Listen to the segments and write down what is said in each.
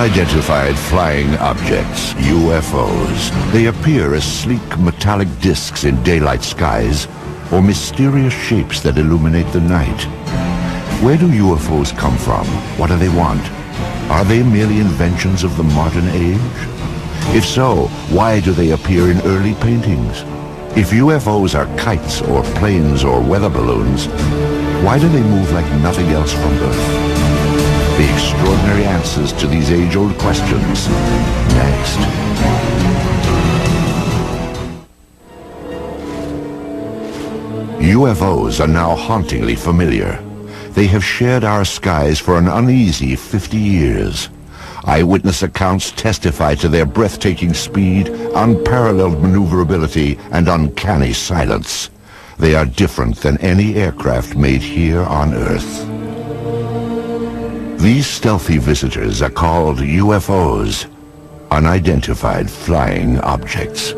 Unidentified flying objects, UFOs. They appear as sleek metallic discs in daylight skies or mysterious shapes that illuminate the night. Where do UFOs come from? What do they want? Are they merely inventions of the modern age? If so, why do they appear in early paintings? If UFOs are kites or planes or weather balloons, why do they move like nothing else from Earth? The extraordinary answers to these age-old questions, next. UFOs are now hauntingly familiar. They have shared our skies for an uneasy 50 years. Eyewitness accounts testify to their breathtaking speed, unparalleled maneuverability, and uncanny silence. They are different than any aircraft made here on Earth. These stealthy visitors are called UFOs, unidentified flying objects.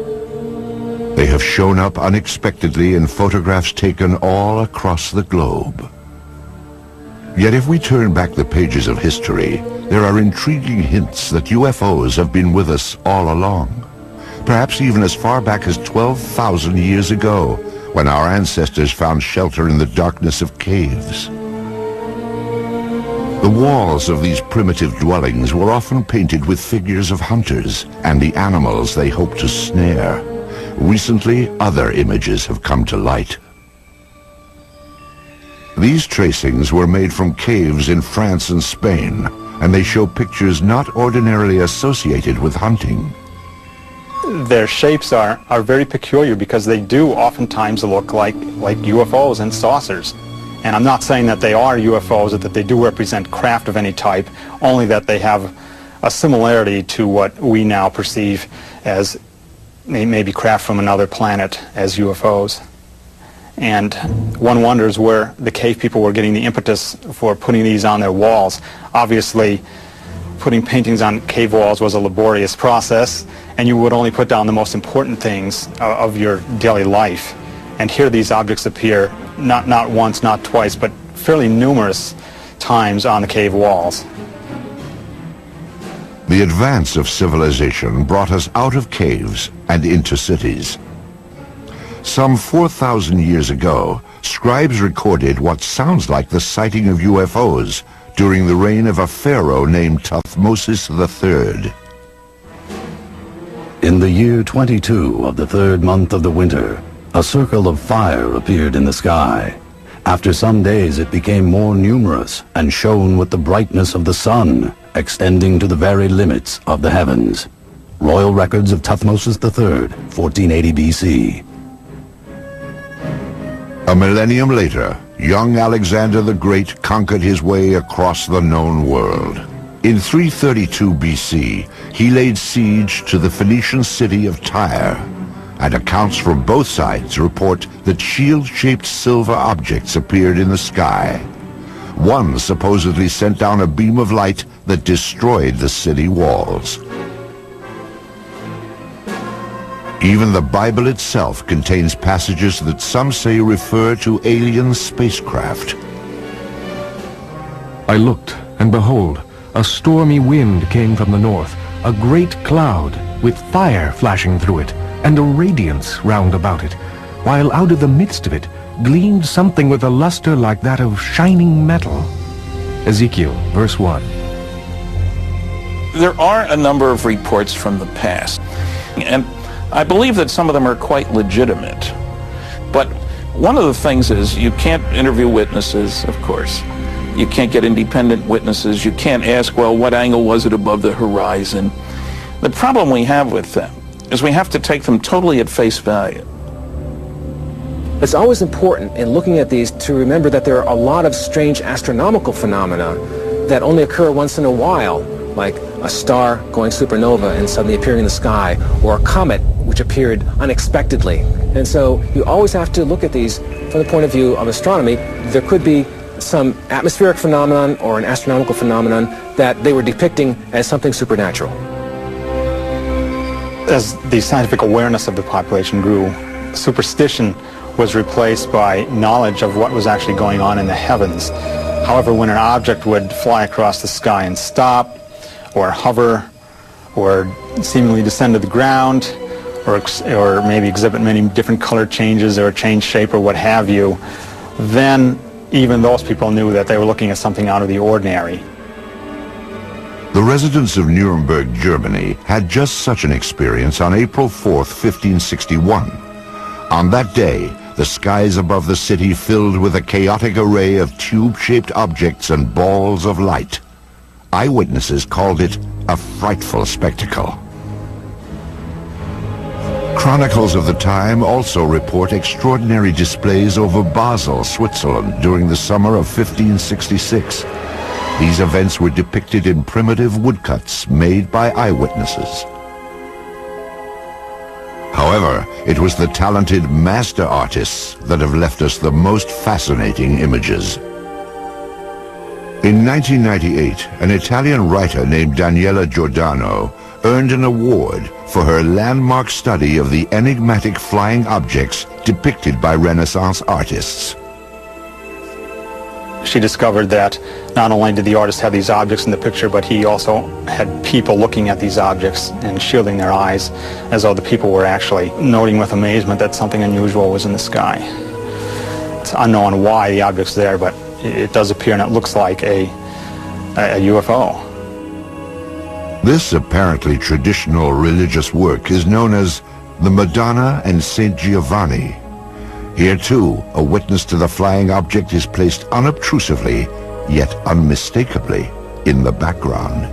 They have shown up unexpectedly in photographs taken all across the globe. Yet if we turn back the pages of history, there are intriguing hints that UFOs have been with us all along. Perhaps even as far back as 12,000 years ago, when our ancestors found shelter in the darkness of caves. The walls of these primitive dwellings were often painted with figures of hunters and the animals they hoped to snare. Recently, other images have come to light. These tracings were made from caves in France and Spain, and they show pictures not ordinarily associated with hunting. Their shapes are very peculiar because they do oftentimes look like UFOs and saucers. And I'm not saying that they are UFOs or that they do represent craft of any type, only that they have a similarity to what we now perceive as maybe craft from another planet as UFOs. And one wonders where the cave people were getting the impetus for putting these on their walls. Obviously, putting paintings on cave walls was a laborious process, and you would only put down the most important things of your daily life. And here these objects appear not once, not twice, but fairly numerous times on the cave walls. The advance of civilization brought us out of caves and into cities. Some 4,000 years ago, scribes recorded what sounds like the sighting of UFOs during the reign of a pharaoh named Thutmose III. In the year 22 of the third month of the winter, a circle of fire appeared in the sky. After some days it became more numerous and shone with the brightness of the sun, extending to the very limits of the heavens. Royal Records of Thutmose III, 1480 BC. A millennium later, young Alexander the Great conquered his way across the known world. In 332 BC, he laid siege to the Phoenician city of Tyre, and accounts from both sides report that shield-shaped silver objects appeared in the sky. One supposedly sent down a beam of light that destroyed the city walls. Even the Bible itself contains passages that some say refer to alien spacecraft. I looked, and behold, a stormy wind came from the north, a great cloud with fire flashing through it, and a radiance round about it, while out of the midst of it gleamed something with a luster like that of shining metal. Ezekiel, verse 1. There are a number of reports from the past, and I believe that some of them are quite legitimate. But one of the things is you can't interview witnesses, of course. You can't get independent witnesses. You can't ask, well, what angle was it above the horizon? The problem we have with them is we have to take them totally at face value. It's always important in looking at these to remember that there are a lot of strange astronomical phenomena that only occur once in a while, like a star going supernova and suddenly appearing in the sky, or a comet which appeared unexpectedly. And so you always have to look at these from the point of view of astronomy. There could be some atmospheric phenomenon or an astronomical phenomenon that they were depicting as something supernatural. As the scientific awareness of the population grew, superstition was replaced by knowledge of what was actually going on in the heavens. However, when an object would fly across the sky and stop, or hover, or seemingly descend to the ground, or maybe exhibit many different color changes or change shape or what have you, then even those people knew that they were looking at something out of the ordinary. The residents of Nuremberg, Germany, had just such an experience on April 4th, 1561. On that day, the skies above the city filled with a chaotic array of tube-shaped objects and balls of light. Eyewitnesses called it a frightful spectacle. Chronicles of the time also report extraordinary displays over Basel, Switzerland, during the summer of 1566. These events were depicted in primitive woodcuts made by eyewitnesses. However, it was the talented master artists that have left us the most fascinating images. In 1998, an Italian writer named Daniela Giordano earned an award for her landmark study of the enigmatic flying objects depicted by Renaissance artists. She discovered that not only did the artist have these objects in the picture, but he also had people looking at these objects and shielding their eyes as though the people were actually noting with amazement that something unusual was in the sky. It's unknown why the object's there, but it does appear and it looks like a UFO. This apparently traditional religious work is known as the Madonna and Saint Giovanni. Here too, a witness to the flying object is placed unobtrusively, yet unmistakably, in the background.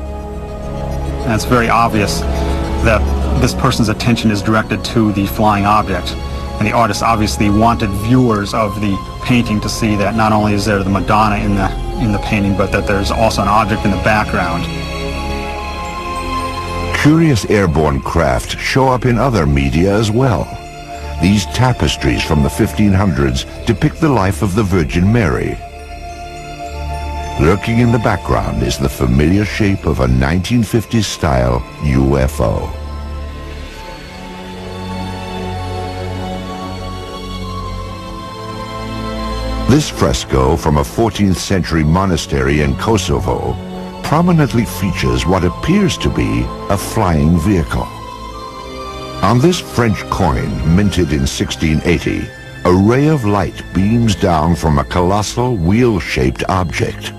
And it's very obvious that this person's attention is directed to the flying object. And the artist obviously wanted viewers of the painting to see that not only is there the Madonna in the painting, but that there's also an object in the background. Curious airborne craft show up in other media as well. These tapestries from the 1500s depict the life of the Virgin Mary. Lurking in the background is the familiar shape of a 1950s-style UFO. This fresco from a 14th century monastery in Kosovo prominently features what appears to be a flying vehicle. On this French coin, minted in 1680, a ray of light beams down from a colossal wheel-shaped object.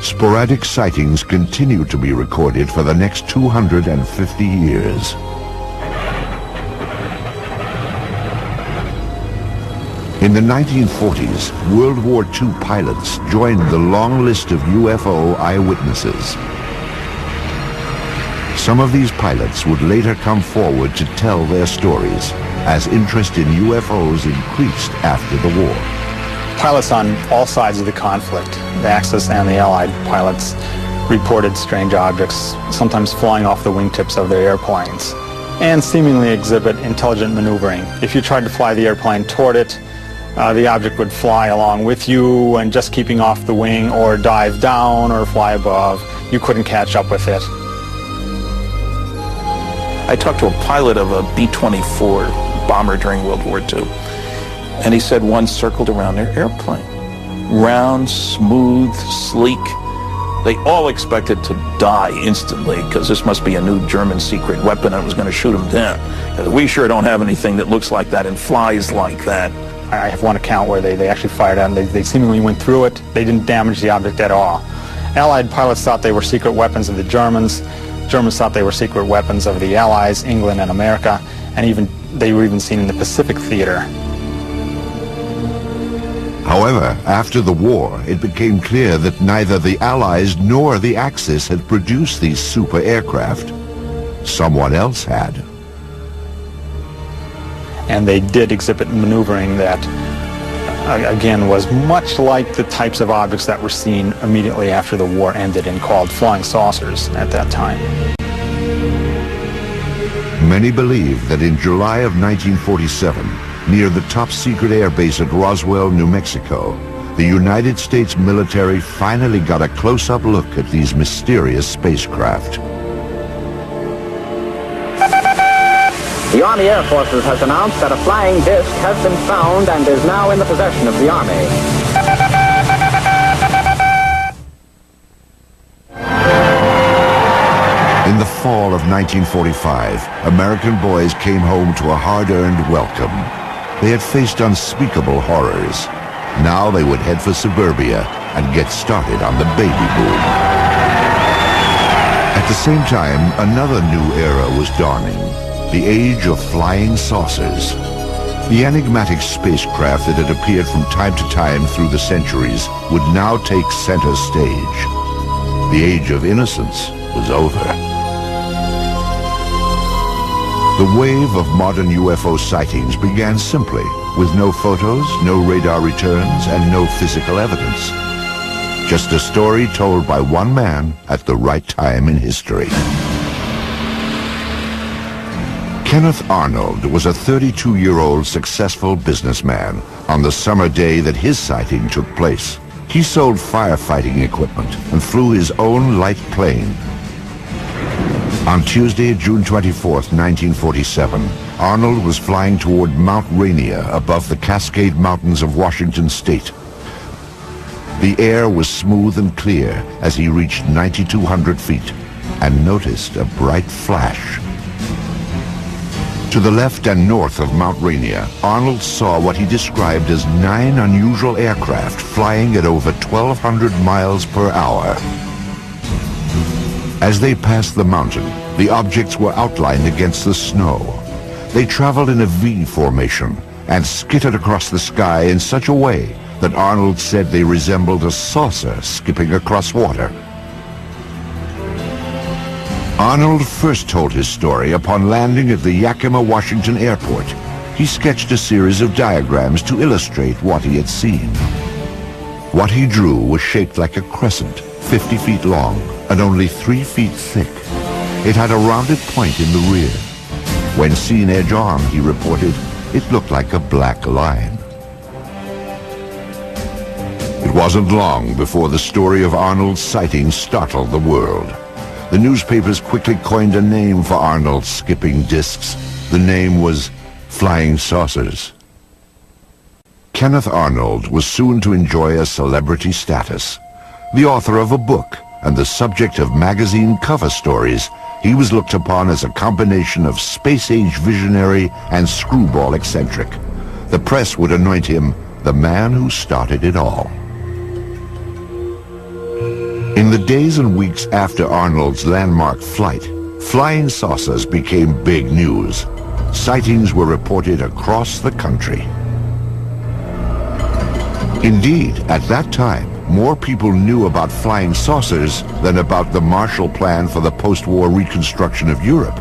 Sporadic sightings continue to be recorded for the next 250 years. In the 1940s, World War II pilots joined the long list of UFO eyewitnesses. Some of these pilots would later come forward to tell their stories as interest in UFOs increased after the war. Pilots on all sides of the conflict, the Axis and the Allied pilots, reported strange objects, sometimes flying off the wingtips of their airplanes, and seemingly exhibit intelligent maneuvering. If you tried to fly the airplane toward it, the object would fly along with you and just keeping off the wing, or dive down or fly above. You couldn't catch up with it. I talked to a pilot of a B-24 bomber during World War II, and he said one circled around their airplane. Round, smooth, sleek. They all expected to die instantly because this must be a new German secret weapon that was going to shoot them down. We sure don't have anything that looks like that and flies like that. I have one account where they actually fired at it and they seemingly went through it. They didn't damage the object at all. Allied pilots thought they were secret weapons of the Germans. Germans thought they were secret weapons of the Allies, England and America, and they were even seen in the Pacific theater. However, after the war, it became clear that neither the Allies nor the Axis had produced these super aircraft. Someone else had. And they did exhibit maneuvering that, again, was much like the types of objects that were seen immediately after the war ended and called flying saucers at that time. Many believe that in July of 1947, near the top-secret airbase at Roswell, New Mexico, the United States military finally got a close-up look at these mysterious spacecraft. The Army Air Forces has announced that a flying disc has been found and is now in the possession of the Army. In the fall of 1945, American boys came home to a hard-earned welcome. They had faced unspeakable horrors. Now they would head for suburbia and get started on the baby boom. At the same time, another new era was dawning, the age of flying saucers. The enigmatic spacecraft that had appeared from time to time through the centuries would now take center stage. The age of innocence was over. The wave of modern UFO sightings began simply, with no photos, no radar returns, and no physical evidence. Just a story told by one man at the right time in history. Kenneth Arnold was a 32-year-old successful businessman on the summer day that his sighting took place. He sold firefighting equipment and flew his own light plane. On Tuesday, June 24th, 1947, Arnold was flying toward Mount Rainier above the Cascade Mountains of Washington State. The air was smooth and clear as he reached 9,200 feet and noticed a bright flash. To the left and north of Mount Rainier, Arnold saw what he described as 9 unusual aircraft flying at over 1,200 miles per hour. As they passed the mountain, the objects were outlined against the snow. They traveled in a V formation and skittered across the sky in such a way that Arnold said they resembled a saucer skipping across water. Arnold first told his story upon landing at the Yakima, Washington airport. He sketched a series of diagrams to illustrate what he had seen. What he drew was shaped like a crescent, 50 feet long and only 3 feet thick. It had a rounded point in the rear. When seen edge on, he reported, it looked like a black line. It wasn't long before the story of Arnold's sighting startled the world. The newspapers quickly coined a name for Arnold's skipping discs. The name was Flying Saucers. Kenneth Arnold was soon to enjoy a celebrity status. The author of a book and the subject of magazine cover stories, he was looked upon as a combination of space-age visionary and screwball eccentric. The press would anoint him the man who started it all. In the days and weeks after Arnold's landmark flight, flying saucers became big news. Sightings were reported across the country. Indeed, at that time, more people knew about flying saucers than about the Marshall Plan for the post-war reconstruction of Europe.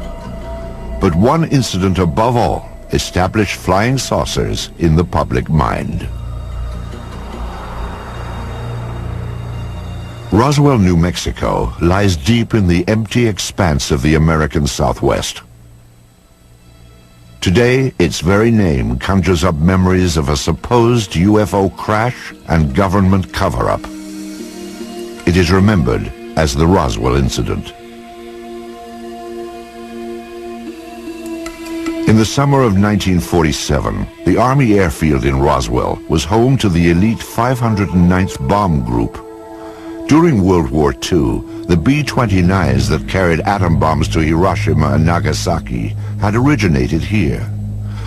But one incident above all established flying saucers in the public mind. Roswell, New Mexico lies deep in the empty expanse of the American Southwest. Today, its very name conjures up memories of a supposed UFO crash and government cover-up. It is remembered as the Roswell incident. In the summer of 1947, the Army airfield in Roswell was home to the elite 509th Bomb Group. During World War II, the B-29s that carried atom bombs to Hiroshima and Nagasaki had originated here.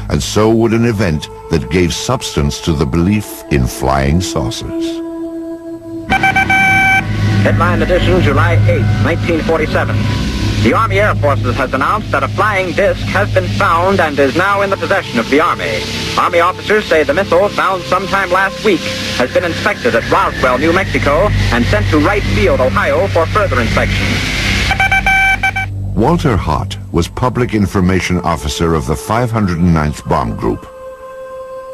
And so would an event that gave substance to the belief in flying saucers. Headline edition, July 8, 1947. The Army Air Forces has announced that a flying disc has been found and is now in the possession of the Army. Army officers say the missile, found sometime last week, has been inspected at Roswell, New Mexico, and sent to Wright Field, Ohio, for further inspection. Walter Hott was Public Information Officer of the 509th Bomb Group.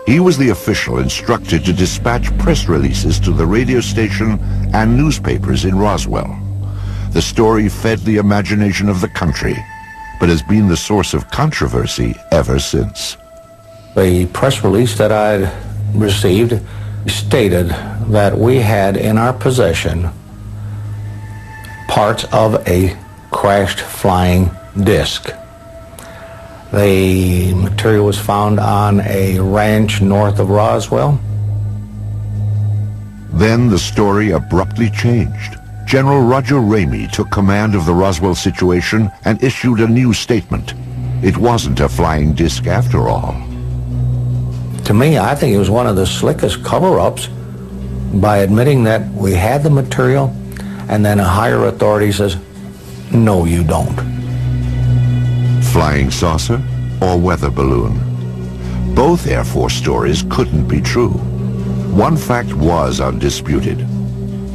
He was the official instructed to dispatch press releases to the radio station and newspapers in Roswell. The story fed the imagination of the country, but has been the source of controversy ever since. The press release that I received stated that we had in our possession parts of a crashed flying disc. The material was found on a ranch north of Roswell. Then the story abruptly changed. General Roger Ramey took command of the Roswell situation and issued a new statement. It wasn't a flying disc after all. To me, I think it was one of the slickest cover-ups by admitting that we had the material, and then a higher authority says, no, you don't. Flying saucer or weather balloon? Both Air Force stories couldn't be true. One fact was undisputed.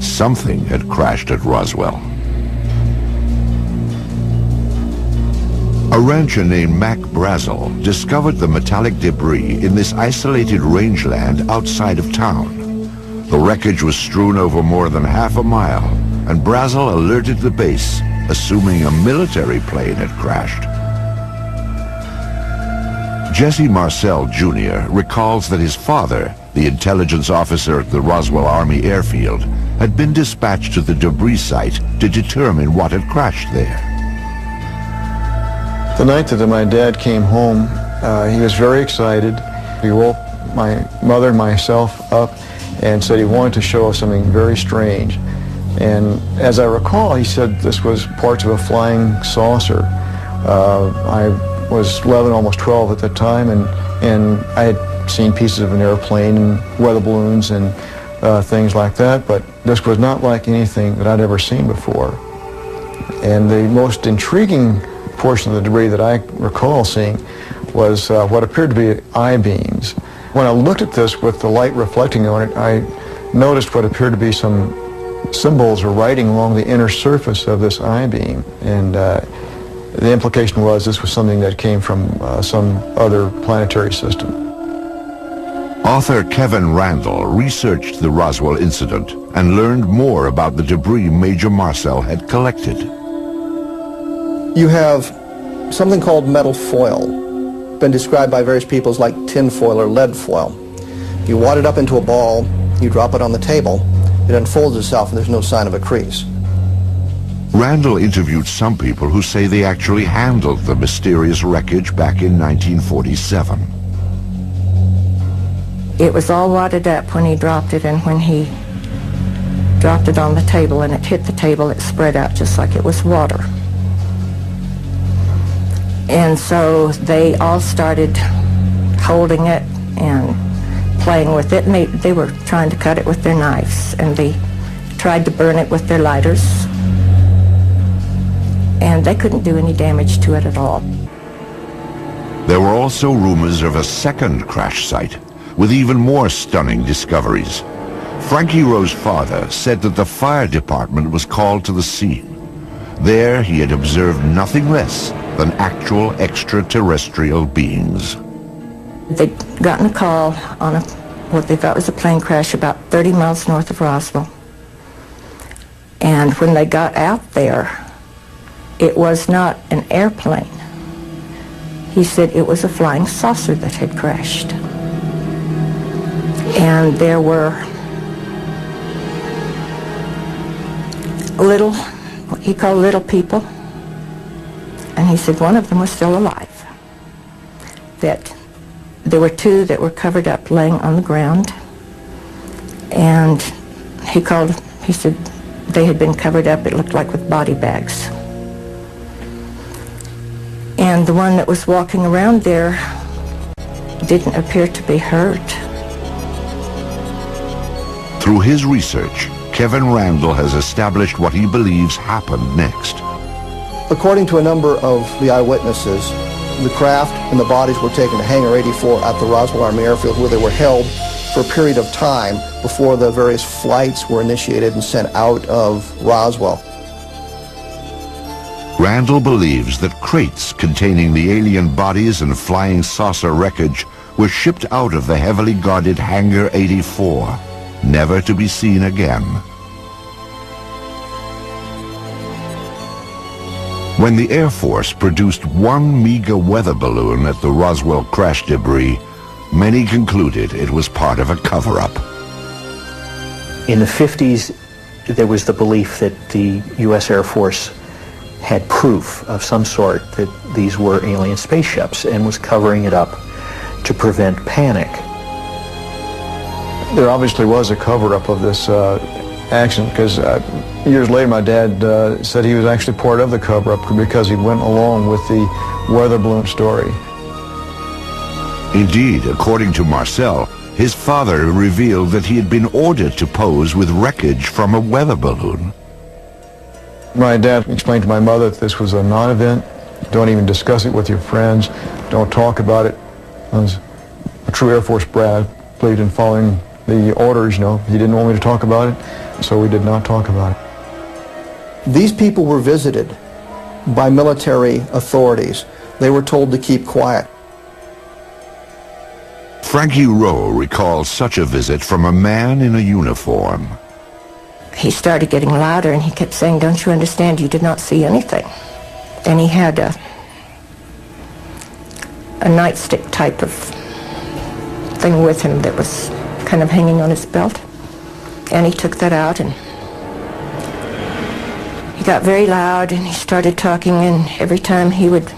Something had crashed at Roswell. A rancher named Mac Brazel discovered the metallic debris in this isolated rangeland outside of town. The wreckage was strewn over more than half a mile, and Brazel alerted the base, assuming a military plane had crashed. Jesse Marcel Jr. recalls that his father, the intelligence officer at the Roswell Army Airfield, had been dispatched to the debris site to determine what had crashed there. The night that my dad came home, he was very excited. He woke my mother and myself up and said he wanted to show us something very strange. And as I recall, he said this was parts of a flying saucer. I was 11, almost 12 at the time, and I had seen pieces of an airplane and weather balloons and things like that, but this was not like anything that I'd ever seen before. And the most intriguing portion of the debris that I recall seeing was what appeared to be I-beams. When I looked at this with the light reflecting on it, I noticed what appeared to be some symbols or writing along the inner surface of this I-beam. And the implication was this was something that came from some other planetary system. Author Kevin Randall researched the Roswell incident and learned more about the debris Major Marcel had collected. You have something called metal foil, been described by various people as like tin foil or lead foil. You wad it up into a ball, you drop it on the table, it unfolds itself and there's no sign of a crease. Randall interviewed some people who say they actually handled the mysterious wreckage back in 1947. It was all wadded up when he dropped it, and when he dropped it on the table and it hit the table, it spread out just like it was water. And so they all started holding it and playing with it, and they were trying to cut it with their knives, and they tried to burn it with their lighters, and they couldn't do any damage to it at all. There were also rumors of a second crash site, with even more stunning discoveries. Frankie Rowe's father said that the fire department was called to the scene. There he had observed nothing less than actual extraterrestrial beings. They'd gotten a call on what they thought was a plane crash about 30 miles north of Roswell. And when they got out there, it was not an airplane. He said it was a flying saucer that had crashed. And there were little, what he called little people. And he said one of them was still alive. That there were two that were covered up laying on the ground. And he said they had been covered up, it looked like with body bags. And the one that was walking around there didn't appear to be hurt. Through his research, Kevin Randall has established what he believes happened next. According to a number of the eyewitnesses, the craft and the bodies were taken to Hangar 84 at the Roswell Army Airfield, where they were held for a period of time before the various flights were initiated and sent out of Roswell. Randall believes that crates containing the alien bodies and flying saucer wreckage were shipped out of the heavily guarded Hangar 84, never to be seen again. When the Air Force produced one meager weather balloon at the Roswell crash debris, many concluded it was part of a cover-up. In the 50s, there was the belief that the U.S. Air Force had proof of some sort that these were alien spaceships and was covering it up to prevent panic. There obviously was a cover-up of this accident, because years later my dad said he was actually part of the cover-up because he went along with the weather balloon story. Indeed, according to Marcel, his father revealed that he had been ordered to pose with wreckage from a weather balloon. My dad explained to my mother that this was a non-event. Don't even discuss it with your friends. Don't talk about it. I was a true Air Force brat. I believed in following the orders, you know. He didn't want me to talk about it, so we did not talk about it. These people were visited by military authorities. They were told to keep quiet. Frankie Rowe recalls such a visit from a man in a uniform. He started getting louder and he kept saying, "Don't you understand? You did not see anything." And he had a nightstick type of thing with him that was kind of hanging on his belt. And he took that out and he got very loud and he started talking, and every time he would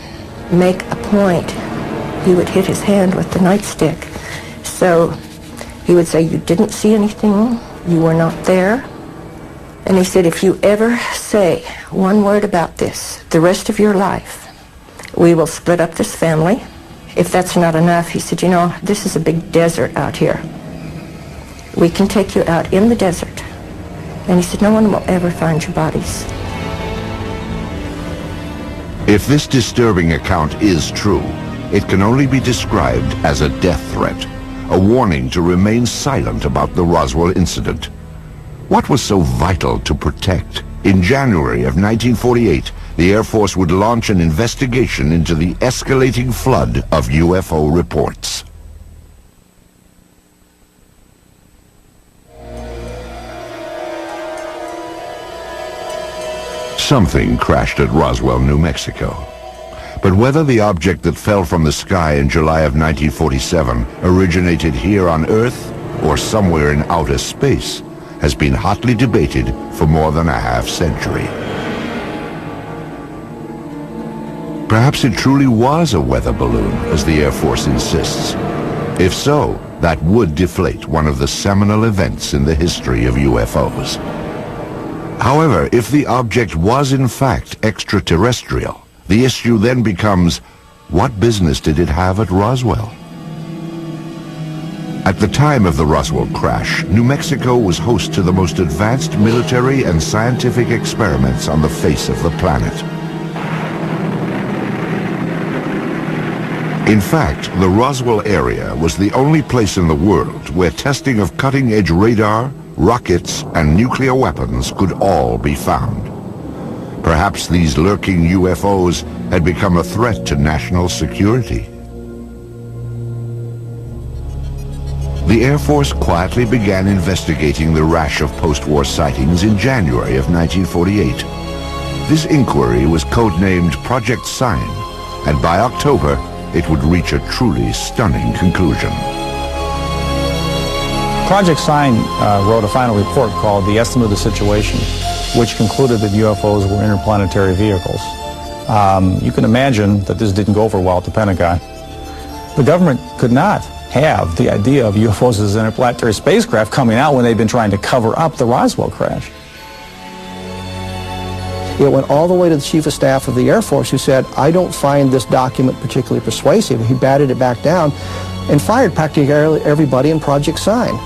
make a point, he would hit his hand with the nightstick. So he would say, "You didn't see anything, you were not there." And he said, "If you ever say one word about this the rest of your life, we will split up this family. If that's not enough," he said, "you know, this is a big desert out here. We can take you out in the desert." And he said, "No one will ever find your bodies." If this disturbing account is true, it can only be described as a death threat, a warning to remain silent about the Roswell incident. What was so vital to protect? In January of 1948, the Air Force would launch an investigation into the escalating flood of UFO reports. Something crashed at Roswell, New Mexico. But whether the object that fell from the sky in July of 1947 originated here on Earth or somewhere in outer space has been hotly debated for more than a half-century. Perhaps it truly was a weather balloon, as the Air Force insists. If so, that would deflate one of the seminal events in the history of UFOs. However, if the object was in fact extraterrestrial, the issue then becomes, what business did it have at Roswell? At the time of the Roswell crash, New Mexico was host to the most advanced military and scientific experiments on the face of the planet. In fact, the Roswell area was the only place in the world where testing of cutting-edge radar, rockets, and nuclear weapons could all be found. Perhaps these lurking UFOs had become a threat to national security. The Air Force quietly began investigating the rash of post-war sightings in January of 1948. This inquiry was codenamed Project Sign, and by October, it would reach a truly stunning conclusion. Project Sign wrote a final report called The Estimate of the Situation, which concluded that UFOs were interplanetary vehicles. You can imagine that this didn't go over well at the Pentagon. The government could not have the idea of UFOs as interplanetary spacecraft coming out when they've been trying to cover up the Roswell crash. It went all the way to the Chief of Staff of the Air Force, who said, "I don't find this document particularly persuasive." He batted it back down and fired practically everybody in Project Sign.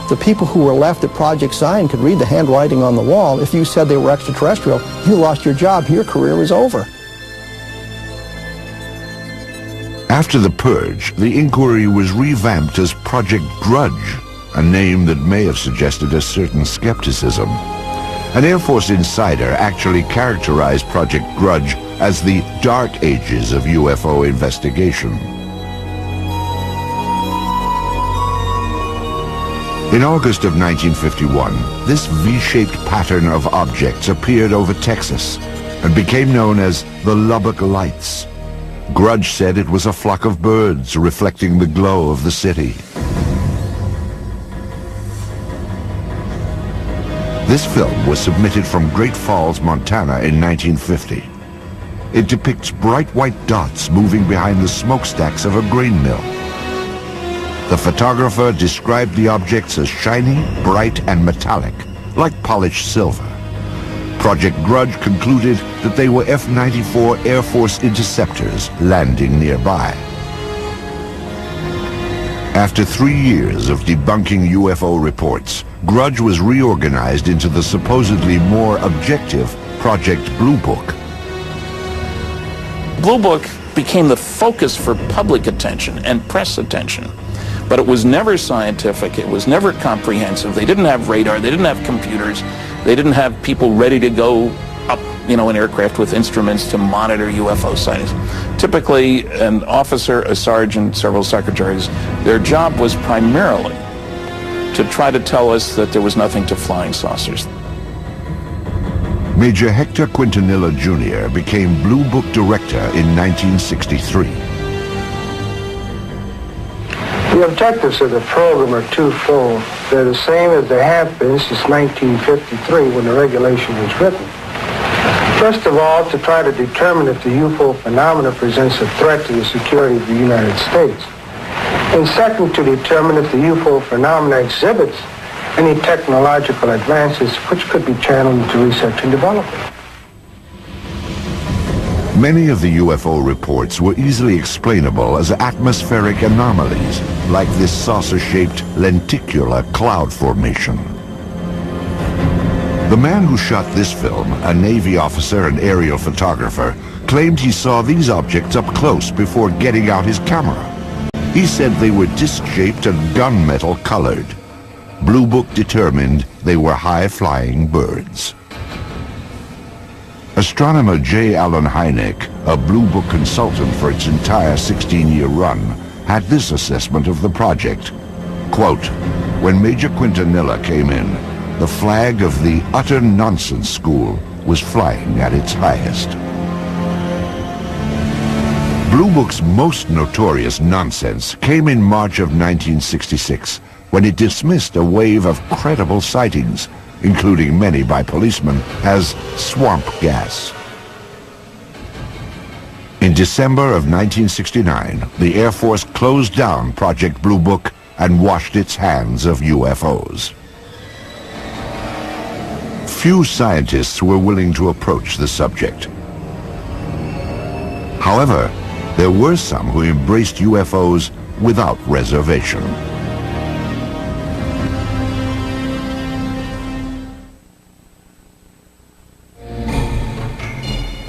The people who were left at Project Sign could read the handwriting on the wall. If you said they were extraterrestrial, you lost your job. Your career was over. After the purge, the inquiry was revamped as Project Grudge, a name that may have suggested a certain skepticism. An Air Force insider actually characterized Project Grudge as the dark ages of UFO investigation. In August of 1951, this V-shaped pattern of objects appeared over Texas and became known as the Lubbock Lights. Grudge said it was a flock of birds reflecting the glow of the city. This film was submitted from Great Falls, Montana in 1950. It depicts bright white dots moving behind the smokestacks of a grain mill. The photographer described the objects as shiny, bright, and metallic, like polished silver. Project Grudge concluded that they were F-94 Air Force interceptors landing nearby. After 3 years of debunking UFO reports, Grudge was reorganized into the supposedly more objective Project Blue Book. Blue Book became the focus for public attention and press attention. But it was never scientific, it was never comprehensive. They didn't have radar, they didn't have computers, they didn't have people ready to go up, in aircraft with instruments to monitor UFO sightings. Typically, an officer, a sergeant, several secretaries, their job was primarily to try to tell us that there was nothing to flying saucers. Major Hector Quintanilla Jr. became Blue Book director in 1963. The objectives of the program are twofold. They're the same as they have been since 1953 when the regulation was written. First of all, to try to determine if the UFO phenomena presents a threat to the security of the United States. And second, to determine if the UFO phenomena exhibits any technological advances which could be channeled into research and development. Many of the UFO reports were easily explainable as atmospheric anomalies, like this saucer-shaped lenticular cloud formation. The man who shot this film, a Navy officer and aerial photographer, claimed he saw these objects up close before getting out his camera. He said they were disc-shaped and gunmetal colored. Blue Book determined they were high-flying birds. Astronomer J. Allen Hynek, a Blue Book consultant for its entire 16-year run, had this assessment of the project. Quote, "When Major Quintanilla came in, the flag of the utter nonsense school was flying at its highest." Blue Book's most notorious nonsense came in March of 1966, when it dismissed a wave of credible sightings, including many by policemen, as swamp gas. In December of 1969, the Air Force closed down Project Blue Book and washed its hands of UFOs. Few scientists were willing to approach the subject. However, there were some who embraced UFOs without reservation.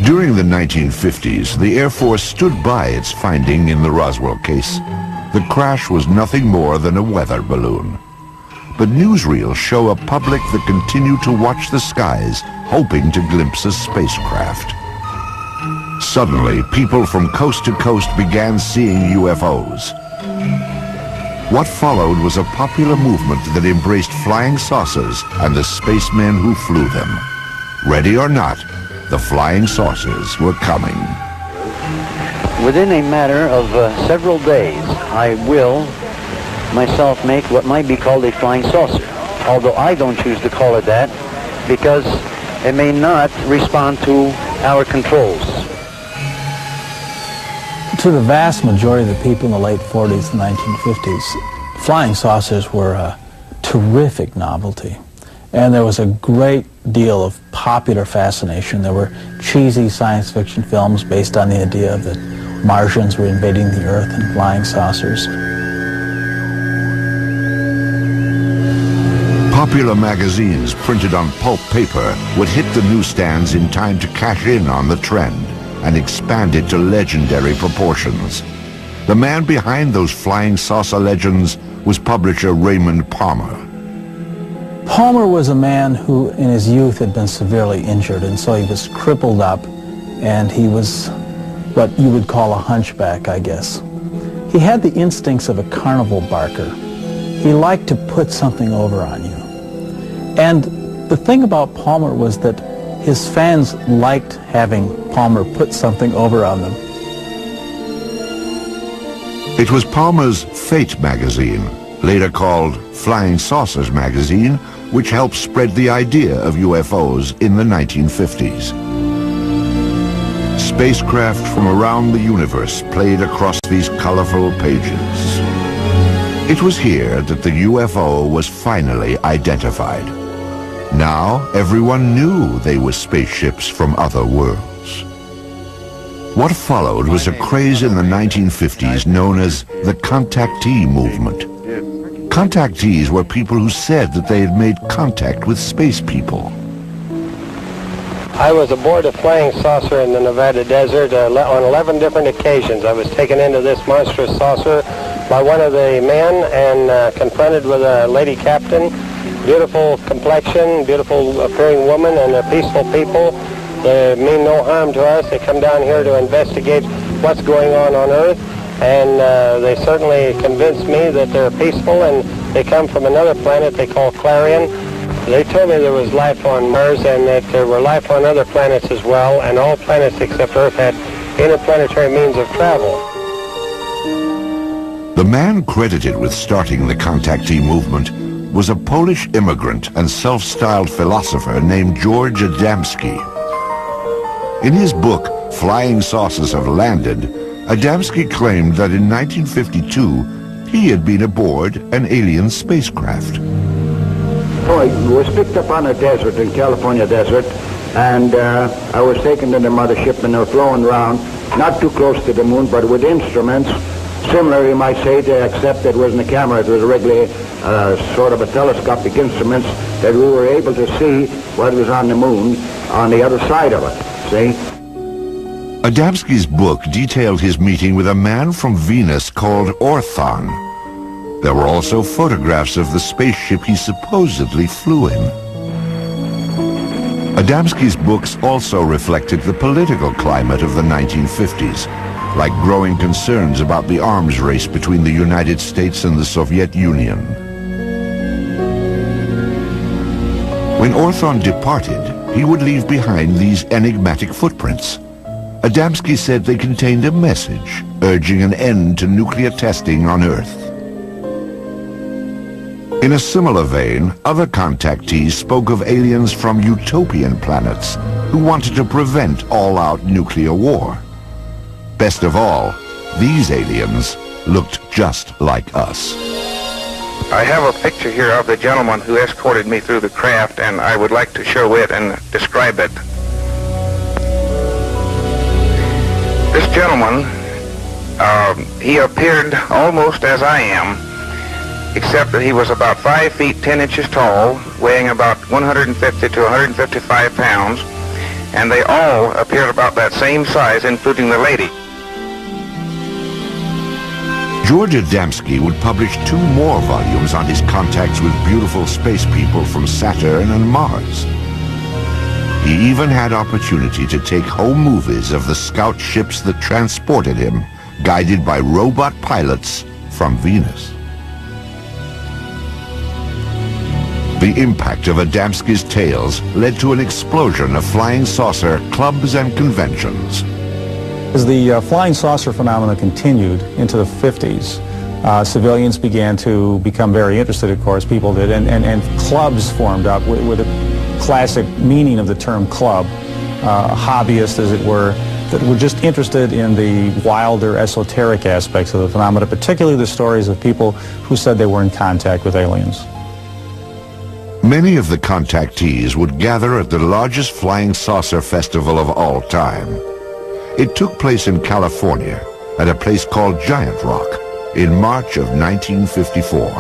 During the 1950s, the Air Force stood by its finding in the Roswell case. The crash was nothing more than a weather balloon. But newsreels show a public that continue to watch the skies, hoping to glimpse a spacecraft. Suddenly, people from coast to coast began seeing UFOs. What followed was a popular movement that embraced flying saucers and the spacemen who flew them. Ready or not, the flying saucers were coming. Within a matter of several days, I will myself make what might be called a flying saucer, although I don't choose to call it that because it may not respond to our controls. To the vast majority of the people in the late 40s and 1950s, flying saucers were a terrific novelty. And there was a great deal of popular fascination. There were cheesy science fiction films based on the idea that Martians were invading the Earth in flying saucers. Popular magazines printed on pulp paper would hit the newsstands in time to cash in on the trend and expand it to legendary proportions. The man behind those flying saucer legends was publisher Raymond Palmer. Palmer was a man who in his youth had been severely injured, and so he was crippled up, and he was what you would call a hunchback, I guess. He had the instincts of a carnival barker. He liked to put something over on you. And the thing about Palmer was that his fans liked having Palmer put something over on them. It was Palmer's Fate magazine, later called Flying Saucers magazine, which helped spread the idea of UFOs in the 1950s. Spacecraft from around the universe played across these colorful pages. It was here that the UFO was finally identified. Now, everyone knew they were spaceships from other worlds. What followed was a craze in the 1950s known as the contactee movement. Contactees were people who said that they had made contact with space people. I was aboard a flying saucer in the Nevada desert on 11 different occasions. I was taken into this monstrous saucer by one of the men and confronted with a lady captain. Beautiful complexion, beautiful appearing woman, and they're peaceful people. They mean no harm to us. They come down here to investigate what's going on Earth, and they certainly convinced me that they're peaceful, and they come from another planet they call Clarion. They told me there was life on Mars and that there were life on other planets as well, and all planets except Earth had interplanetary means of travel. The man credited with starting the contactee movement was a Polish immigrant and self-styled philosopher named George Adamski. In his book, Flying Saucers Have Landed, Adamski claimed that in 1952 he had been aboard an alien spacecraft. I was picked up on a desert, in California desert, and I was taken to the mothership and they were flown around, not too close to the moon, but with instruments, similar, you might say, except it wasn't a camera, it was regularly sort of a telescopic instruments that we were able to see what was on the moon on the other side of it, see? Adamski's book detailed his meeting with a man from Venus called Orthon. There were also photographs of the spaceship he supposedly flew in. Adamski's books also reflected the political climate of the 1950s, like growing concerns about the arms race between the United States and the Soviet Union. When Orthon departed, he would leave behind these enigmatic footprints. Adamski said they contained a message urging an end to nuclear testing on Earth. In a similar vein, other contactees spoke of aliens from utopian planets who wanted to prevent all-out nuclear war. Best of all, these aliens looked just like us. I have a picture here of the gentleman who escorted me through the craft, and I would like to show it and describe it. This gentleman, he appeared almost as I am, except that he was about 5 feet 10 inches tall, weighing about 150 to 155 pounds, and they all appeared about that same size, including the lady. George Adamski would publish 2 more volumes on his contacts with beautiful space people from Saturn and Mars. He even had opportunity to take home movies of the scout ships that transported him, guided by robot pilots from Venus. The impact of Adamski's tales led to an explosion of flying saucer clubs and conventions. As the flying saucer phenomena continued into the 50s, civilians began to become very interested, of course, people did, and clubs formed up with a classic meaning of the term club, hobbyists, as it were, that were just interested in the wilder, esoteric aspects of the phenomena, particularly the stories of people who said they were in contact with aliens. Many of the contactees would gather at the largest flying saucer festival of all time. It took place in California at a place called Giant Rock in March of 1954.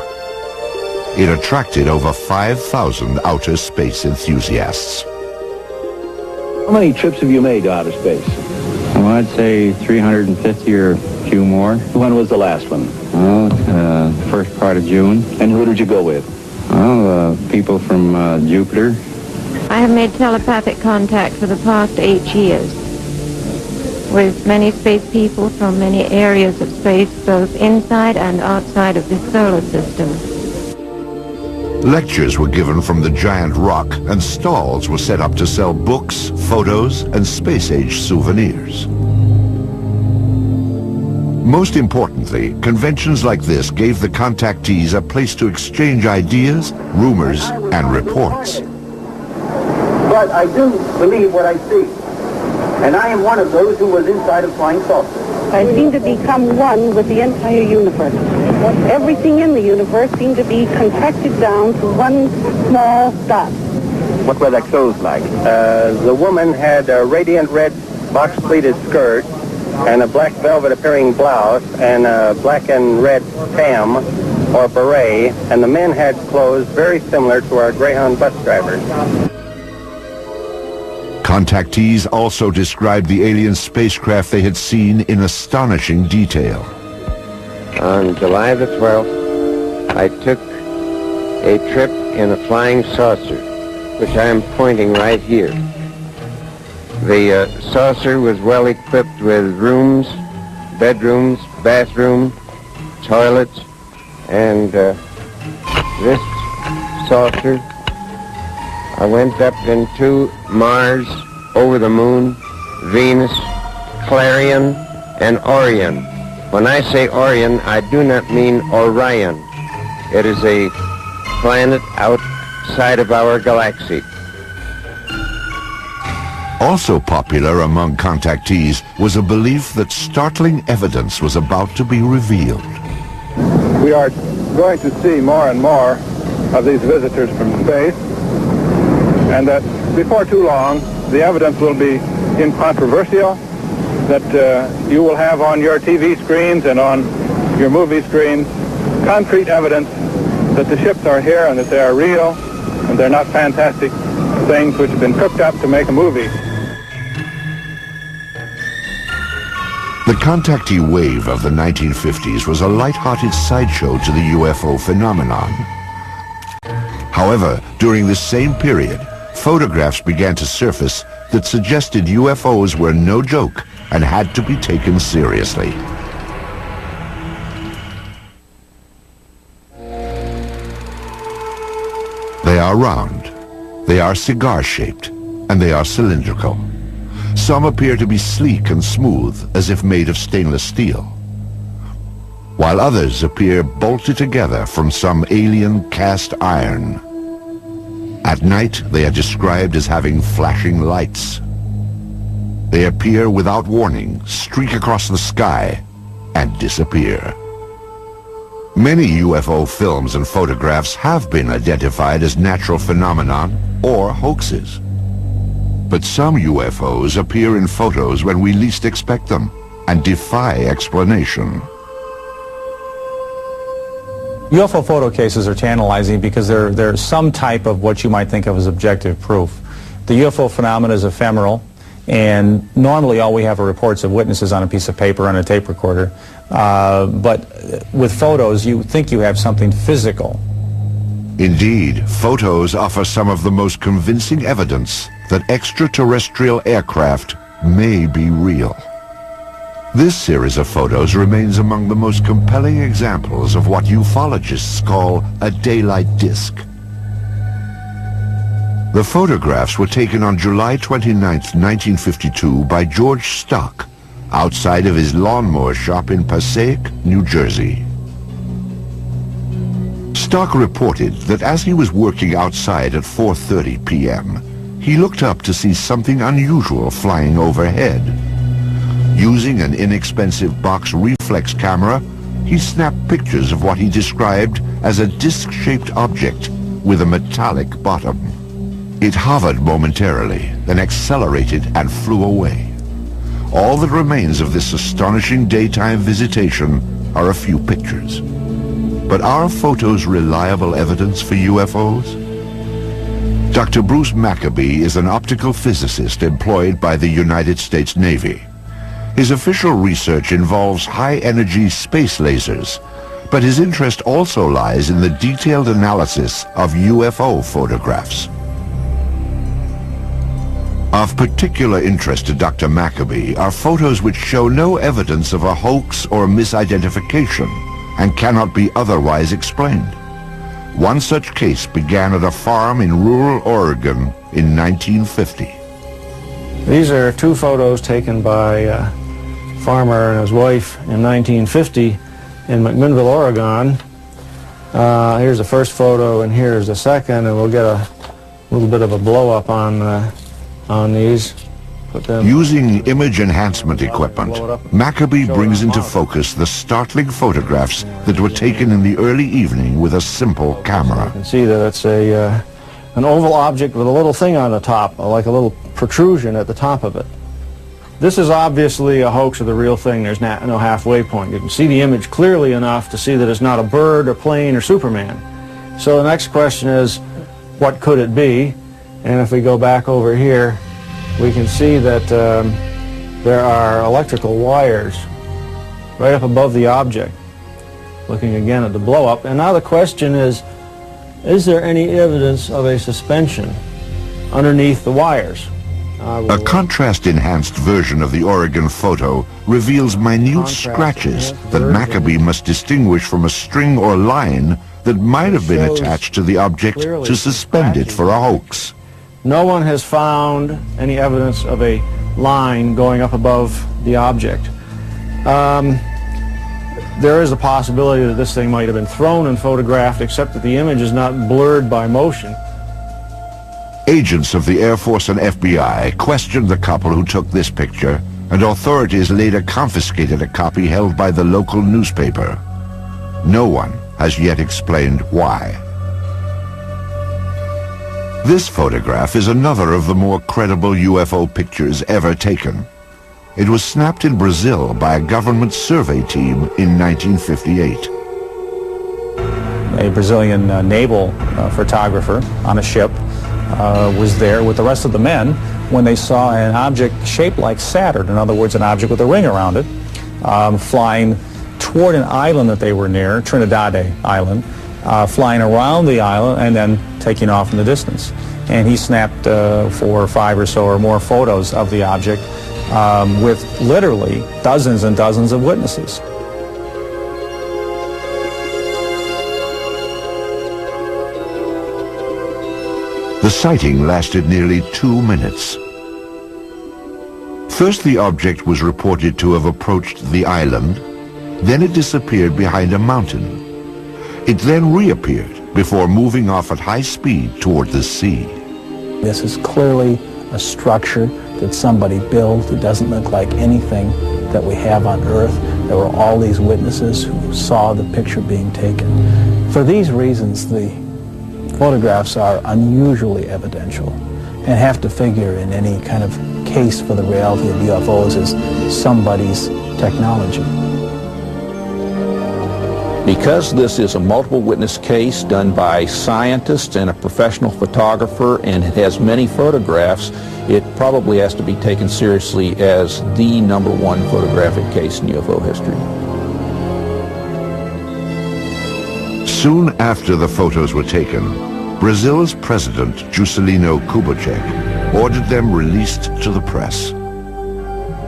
It attracted over 5,000 outer space enthusiasts. How many trips have you made to outer space? Well, I'd say 350 or a few more. When was the last one? Well, first part of June. And who did you go with? Well, people from Jupiter. I have made telepathic contact for the past 8 years with many space people from many areas of space, both inside and outside of the solar system. Lectures were given from the Giant Rock, and stalls were set up to sell books, photos, and space-age souvenirs. Most importantly, conventions like this gave the contactees a place to exchange ideas, rumors, and reports. But I do believe what I see. And I am one of those who was inside a flying saucer. I seem to become one with the entire universe. Everything in the universe seemed to be contracted down to one small dot. What were their clothes like? The woman had a radiant red box-pleated skirt and a black velvet appearing blouse and a black and red tam or beret, and the men had clothes very similar to our Greyhound bus drivers. Contactees also described the alien spacecraft they had seen in astonishing detail. On July the 12th, I took a trip in a flying saucer, which I am pointing right here. The saucer was well equipped with rooms, bedrooms, bathroom, toilets, and this saucer, I went up into Mars, over the moon, Venus, Clarion, and Orion. When I say Orion, I do not mean Orion. It is a planet outside of our galaxy. Also popular among contactees was a belief that startling evidence was about to be revealed. We are going to see more and more of these visitors from space, and that before too long, the evidence will be incontrovertible, that you will have on your TV screens and on your movie screens concrete evidence that the ships are here and that they are real and they're not fantastic things which have been cooked up to make a movie. The contactee wave of the 1950s was a light-hearted sideshow to the UFO phenomenon. However, during this same period, photographs began to surface that suggested UFOs were no joke and had to be taken seriously. They are round, they are cigar-shaped, and they are cylindrical. Some appear to be sleek and smooth, as if made of stainless steel, while others appear bolted together from some alien cast iron. At night, they are described as having flashing lights. They appear without warning, streak across the sky, and disappear. Many UFO films and photographs have been identified as natural phenomenon or hoaxes. But some UFOs appear in photos when we least expect them and defy explanation. UFO photo cases are tantalizing because they're some type of what you might think of as objective proof. The UFO phenomenon is ephemeral, and normally all we have are reports of witnesses on a piece of paper on a tape recorder. But with photos, you think you have something physical. Indeed, photos offer some of the most convincing evidence that extraterrestrial aircraft may be real. This series of photos remains among the most compelling examples of what ufologists call a daylight disk. The photographs were taken on July 29, 1952 by George Stock, outside of his lawnmower shop in Passaic, New Jersey. Stock reported that as he was working outside at 4:30 p.m., he looked up to see something unusual flying overhead. Using an inexpensive box reflex camera, he snapped pictures of what he described as a disc-shaped object with a metallic bottom. It hovered momentarily, then accelerated and flew away. All that remains of this astonishing daytime visitation are a few pictures. But are photos reliable evidence for UFOs? Dr. Bruce Maccabee is an optical physicist employed by the United States Navy. His official research involves high-energy space lasers, but his interest also lies in the detailed analysis of UFO photographs. Of particular interest to Dr. Maccabee are photos which show no evidence of a hoax or misidentification and cannot be otherwise explained. One such case began at a farm in rural Oregon in 1950. These are two photos taken by a farmer and his wife in 1950 in McMinnville, Oregon. Here's the first photo and here's the second, and we'll get a little bit of a blow-up on these. Using image enhancement equipment, Maccabee brings into focus the startling photographs that were taken in the early evening with a simple camera. You can see that it's a an oval object with a little thing on the top, like a little protrusion at the top of it. This is obviously a hoax of the real thing. There's no halfway point. You can see the image clearly enough to see that it's not a bird or plane or Superman. So the next question is, what could it be? And if we go back over here, we can see that there are electrical wires right up above the object, looking again at the blow-up. And now the question is there any evidence of a suspension underneath the wires? A contrast-enhanced version of the Oregon photo reveals minute scratches that Maccabee must distinguish from a string or line that might have been attached to the object to suspend it for a hoax. No one has found any evidence of a line going up above the object. There is a possibility that this thing might have been thrown and photographed, except that the image is not blurred by motion. Agents of the Air Force and FBI questioned the couple who took this picture, and authorities later confiscated a copy held by the local newspaper. No one has yet explained why. This photograph is another of the more credible UFO pictures ever taken. It was snapped in Brazil by a government survey team in 1958. A Brazilian naval photographer on a ship was there with the rest of the men when they saw an object shaped like Saturn, in other words, an object with a ring around it, flying toward an island that they were near, Trinidad Island, flying around the island and then taking off in the distance. And he snapped 4 or 5 or so or more photos of the object with literally dozens and dozens of witnesses. The sighting lasted nearly 2 minutes. First, the object was reported to have approached the island, then it disappeared behind a mountain. It then reappeared before moving off at high speed toward the sea. This is clearly a structure that somebody built. It doesn't look like anything that we have on Earth. There were all these witnesses who saw the picture being taken. For these reasons, the photographs are unusually evidential and have to figure in any kind of case for the reality of UFOs as somebody's technology. Because this is a multiple witness case done by scientists and a professional photographer, and it has many photographs, it probably has to be taken seriously as the #1 photographic case in UFO history. Soon after the photos were taken, Brazil's president, Juscelino Kubitschek, ordered them released to the press.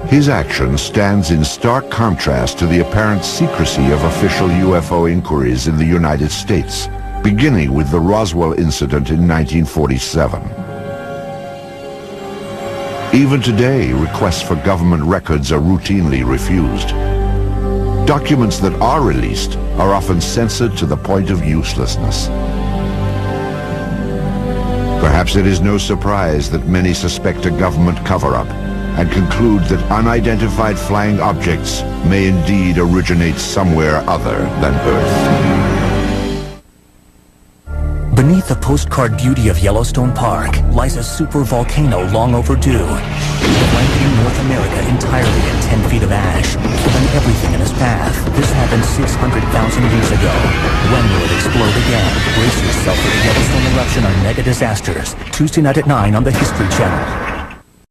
His action stands in stark contrast to the apparent secrecy of official UFO inquiries in the United States, beginning with the Roswell incident in 1947. Even today, requests for government records are routinely refused. Documents that are released are often censored to the point of uselessness. Perhaps it is no surprise that many suspect a government cover-up and conclude that unidentified flying objects may indeed originate somewhere other than Earth. Beneath the postcard beauty of Yellowstone Park lies a supervolcano long overdue, blanketing North America entirely in 10 feet of ash, killing everything in its path. This happened 600,000 years ago. When will it explode again? Brace yourself for the Yellowstone eruption on Mega Disasters, Tuesday night at 9 on the History Channel.